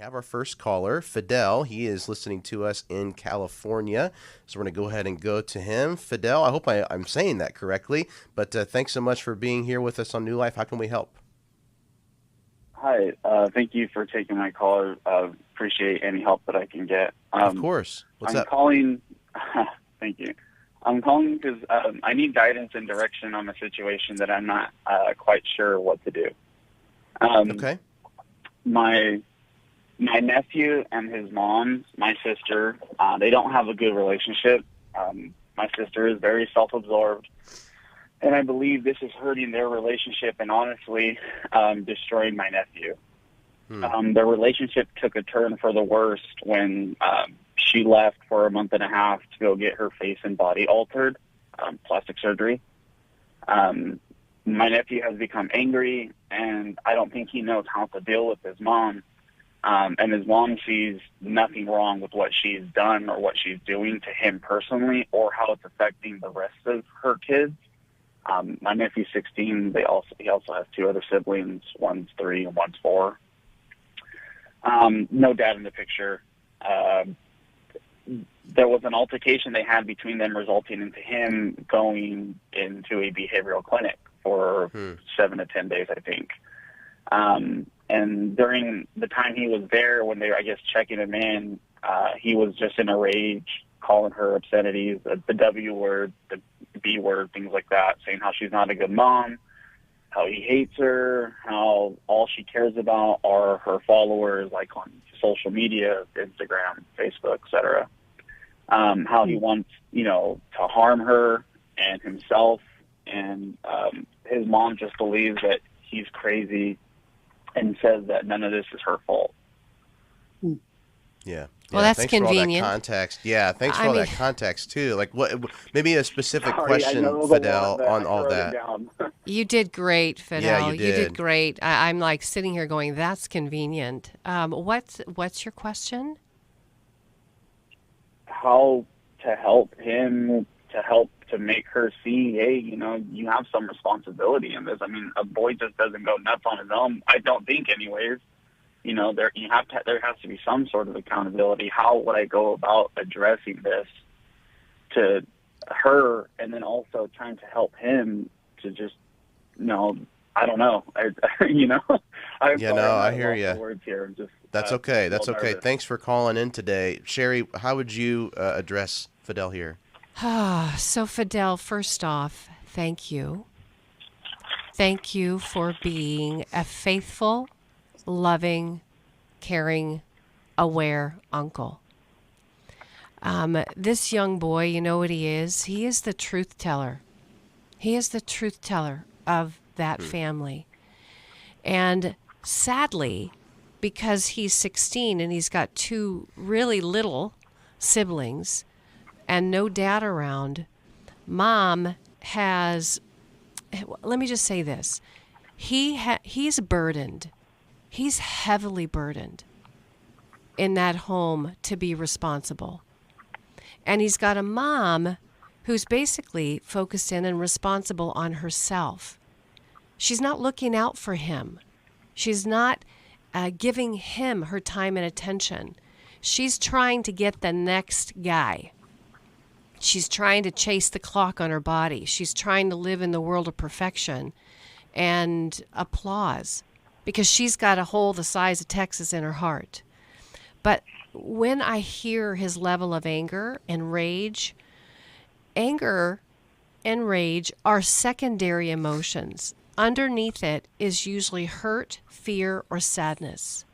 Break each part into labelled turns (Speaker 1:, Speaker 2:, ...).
Speaker 1: have our first caller, Fidel. He is listening to us in California. So we're going to go ahead and go to him. Fidel, I hope I'm saying that correctly, but thanks so much for being here with us on New Life. How can we help?
Speaker 2: Hi, thank you for taking my call. Appreciate any help that I can get.
Speaker 1: Of course. What's up?
Speaker 2: Calling. Thank you. I'm calling because I need guidance and direction on a situation that I'm not quite sure what to do.
Speaker 1: Okay.
Speaker 2: My nephew and his mom, my sister, they don't have a good relationship. My sister is very self-absorbed, and I believe this is hurting their relationship and honestly destroying my nephew. Their relationship took a turn for the worst when she left for a month and a half to go get her face and body altered, plastic surgery. My nephew has become angry, and I don't think he knows how to deal with his mom. And his mom sees nothing wrong with what she's done or what she's doing to him personally or how it's affecting the rest of her kids. My nephew's 16. He also has two other siblings. One's 3 and one's 4. No dad in the picture. There was an altercation they had between them resulting into him going into a behavioral clinic for 7 to 10 days, I think. And during the time he was there, when they were, I guess, checking him in, he was just in a rage, calling her obscenities, the W word, the B word, things like that, saying how she's not a good mom, how he hates her, how all she cares about are her followers, like on social media, Instagram, Facebook, etc. How he wants, to harm her and himself. And his mom just believes that he's crazy and says that none of this is her fault.
Speaker 1: Yeah.
Speaker 3: Well, that's
Speaker 1: thanks
Speaker 3: convenient.
Speaker 1: For all that context. Yeah, thanks for all that context too. Like, what? Maybe a specific question, Fidel, on all that.
Speaker 3: You did great, Fidel.
Speaker 1: Yeah, you did
Speaker 3: great. I'm like sitting here going, "That's convenient." What's your question?
Speaker 2: How to help him? To make her see, hey, you have some responsibility in this. I mean, a boy just doesn't go nuts on his own. I don't think, anyways. There has to be some sort of accountability. How would I go about addressing this to her, and then also trying to help him to just, I don't know. I
Speaker 1: hear you.
Speaker 2: Words here. Just,
Speaker 1: That's okay. That's okay.
Speaker 2: Nervous.
Speaker 1: Thanks for calling in today, Sheri. How would you address Fidel here?
Speaker 3: So, Fidel, first off, thank you. Thank you for being a faithful, loving, caring, aware uncle. This young boy, you know what he is? He is the truth teller. He is the truth teller of that family. And sadly, because he's 16 and he's got 2 really little siblings and no dad around, Mom has, let me just say this, he's burdened. He's heavily burdened in that home to be responsible. And he's got a mom who's basically focused in and responsible on herself. She's not looking out for him. She's not giving him her time and attention. She's trying to get the next guy. She's trying to chase the clock on her body. She's trying to live in the world of perfection and applause because she's got a hole the size of Texas in her heart. But when I hear his level of anger and rage and rage are secondary emotions. Underneath it is usually hurt, fear, or sadness.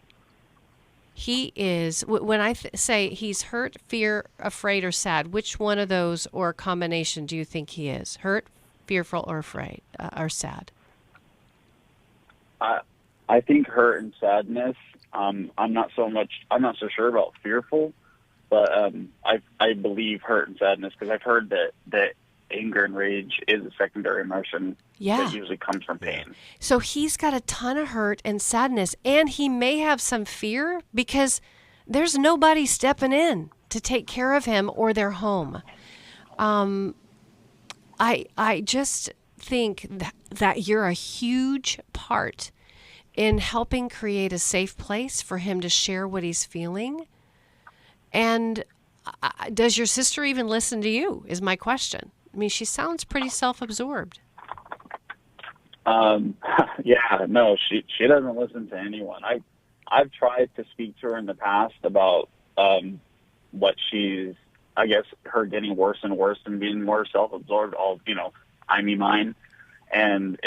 Speaker 3: He is, when I say he's hurt, fear, afraid, or sad, which one of those or a combination do you think he is? Hurt, fearful, or afraid, or sad?
Speaker 2: I think hurt and sadness. I'm not so sure about fearful, but I believe hurt and sadness because I've heard that anger and rage is a secondary emotion that usually comes from pain.
Speaker 3: So he's got a ton of hurt and sadness, and he may have some fear because there's nobody stepping in to take care of him or their home. I just think that you're a huge part in helping create a safe place for him to share what he's feeling. And does your sister even listen to you, is my question. I mean, she sounds pretty self-absorbed.
Speaker 2: Yeah, no, she doesn't listen to anyone. I've tried to speak to her in the past about what she's, I guess, her getting worse and worse and being more self-absorbed, all, I me mine, and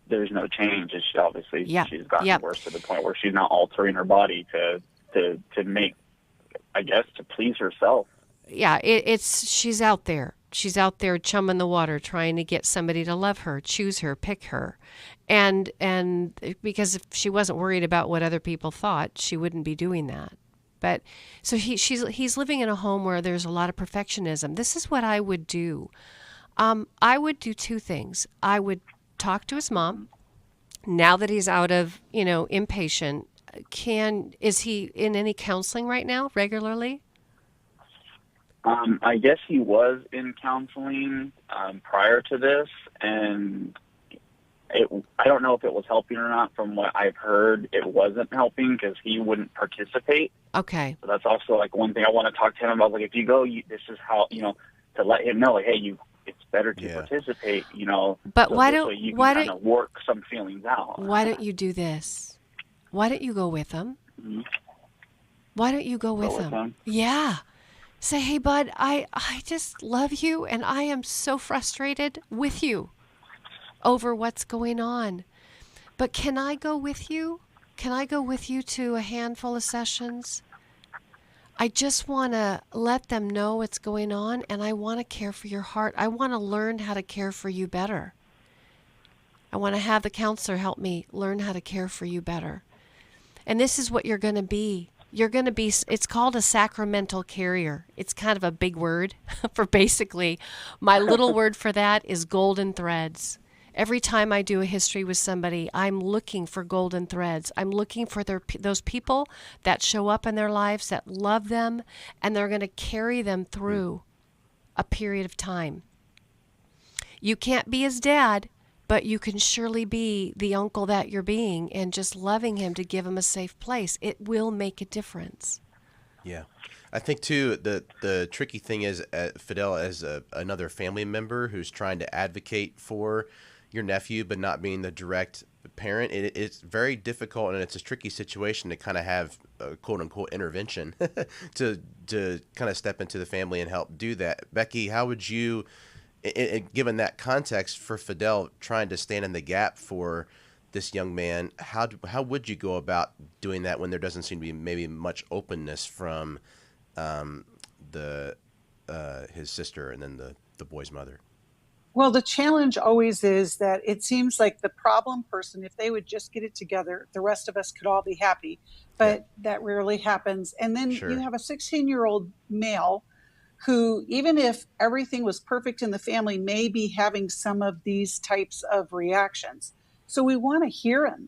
Speaker 2: there's no change. It's obviously she's gotten worse to the point where she's not altering her body to make, I guess, to please herself.
Speaker 3: Yeah, she's out there. She's out there chumming the water, trying to get somebody to love her, choose her, pick her. And because if she wasn't worried about what other people thought, she wouldn't be doing that. But so he's living in a home where there's a lot of perfectionism. This is what I would do. I would do two things. I would talk to his mom. Now that he's out of, inpatient, is he in any counseling right now regularly?
Speaker 2: I guess he was in counseling prior to this, and I don't know if it was helping or not. From what I've heard, it wasn't helping because he wouldn't participate.
Speaker 3: Okay.
Speaker 2: So that's also like one thing I want to talk to him about. Like, if you go, this is how, to let him know, like, hey, it's better to participate,
Speaker 3: But
Speaker 2: so
Speaker 3: why
Speaker 2: you can kind of work some feelings out.
Speaker 3: Why don't you do this? Why don't you go with him? Mm-hmm. Why don't you go with him? Yeah. Say, hey, bud, I just love you, and I am so frustrated with you over what's going on. But can I go with you? Can I go with you to a handful of sessions? I just want to let them know what's going on, and I want to care for your heart. I want to learn how to care for you better. I want to have the counselor help me learn how to care for you better. And this is what you're going to be. It's called a sacramental carrier. It's kind of a big word for basically, my little word for that is golden threads. Every time I do a history with somebody, I'm looking for golden threads. I'm looking for those people that show up in their lives, that love them, and they're going to carry them through a period of time. You can't be his dad, but you can surely be the uncle that you're being, and just loving him to give him a safe place. It will make a difference.
Speaker 1: Yeah. I think, too, the tricky thing is, Fidel, as another family member who's trying to advocate for your nephew but not being the direct parent, it's very difficult, and it's a tricky situation to kind of have a quote-unquote intervention to kind of step into the family and help do that. Becky, how would you, given that context for Fidel trying to stand in the gap for this young man, how would you go about doing that when there doesn't seem to be maybe much openness from his sister and then the boy's mother?
Speaker 4: Well, the challenge always is that it seems like the problem person, if they would just get it together, the rest of us could all be happy. But that rarely happens. And then you have a 16-year-old male who, even if everything was perfect in the family, may be having some of these types of reactions. So we want to hear him.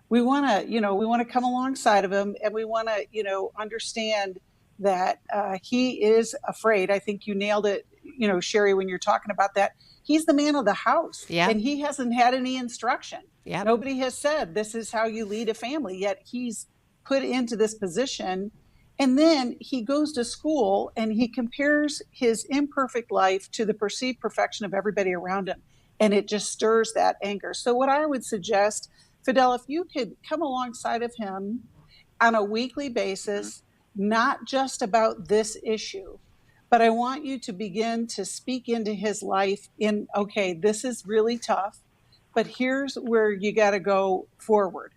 Speaker 4: We want to come alongside of him, and we want to, understand that he is afraid. I think you nailed it, Sheri, when you're talking about that. He's the man of the house, and he hasn't had any instruction. Yep. Nobody has said this is how you lead a family, yet he's put into this position. And then he goes to school and he compares his imperfect life to the perceived perfection of everybody around him. And it just stirs that anger. So what I would suggest, Fidel, if you could come alongside of him on a weekly basis, not just about this issue, but I want you to begin to speak into his life in, okay, this is really tough, but here's where you got to go forward.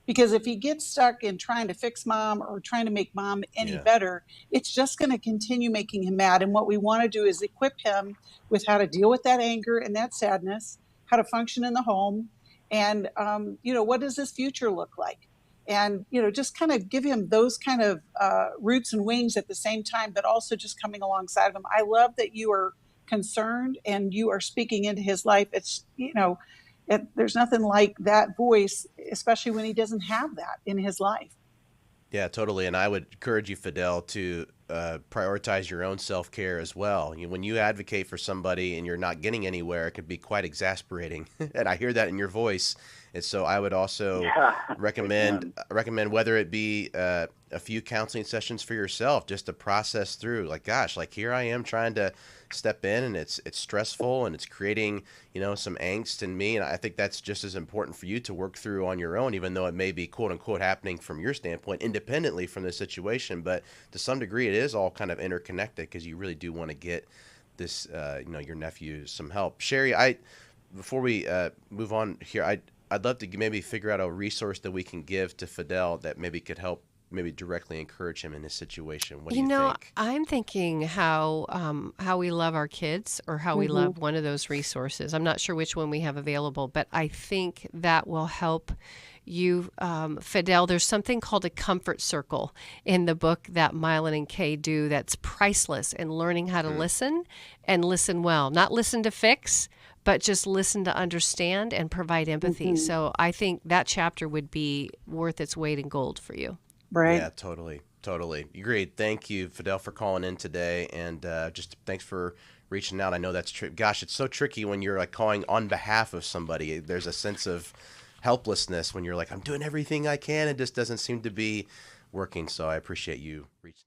Speaker 4: Because if he gets stuck in trying to fix mom or trying to make mom any better, it's just going to continue making him mad. And what we want to do is equip him with how to deal with that anger and that sadness, how to function in the home, and, what does his future look like? And, just kind of give him those kind of roots and wings at the same time, but also just coming alongside of him. I love that you are concerned and you are speaking into his life. It's, there's nothing like that voice, especially when he doesn't have that in his life.
Speaker 1: Yeah, totally. And I would encourage you, Fidel, to prioritize your own self-care as well. When you advocate for somebody and you're not getting anywhere, it can be quite exasperating. And I hear that in your voice. And so I would also recommend whether it be a few counseling sessions for yourself, just to process through, like, gosh, like here I am trying to step in, and it's stressful, and it's creating, some angst in me. And I think that's just as important for you to work through on your own, even though it may be quote unquote happening from your standpoint, independently from the situation. But to some degree, it is all kind of interconnected, because you really do want to get this, your nephew some help. Sheri, before we move on here, I'd love to maybe figure out a resource that we can give to Fidel that maybe could help, maybe directly encourage him in this situation. What do you think?
Speaker 3: I'm thinking how we love our kids, or how we love one of those resources. I'm not sure which one we have available, but I think that will help you, Fidel. There's something called a comfort circle in the book that Mylan and Kay do that's priceless in learning how to listen, and listen well. Not listen to fix, but just listen to understand and provide empathy. So I think that chapter would be worth its weight in gold for you.
Speaker 4: Right.
Speaker 1: Yeah, totally. Agreed. Thank you, Fidel, for calling in today, and just thanks for reaching out. I know that's gosh, it's so tricky when you're like calling on behalf of somebody. There's a sense of helplessness when you're like, I'm doing everything I can. It just doesn't seem to be working. So I appreciate you reaching out.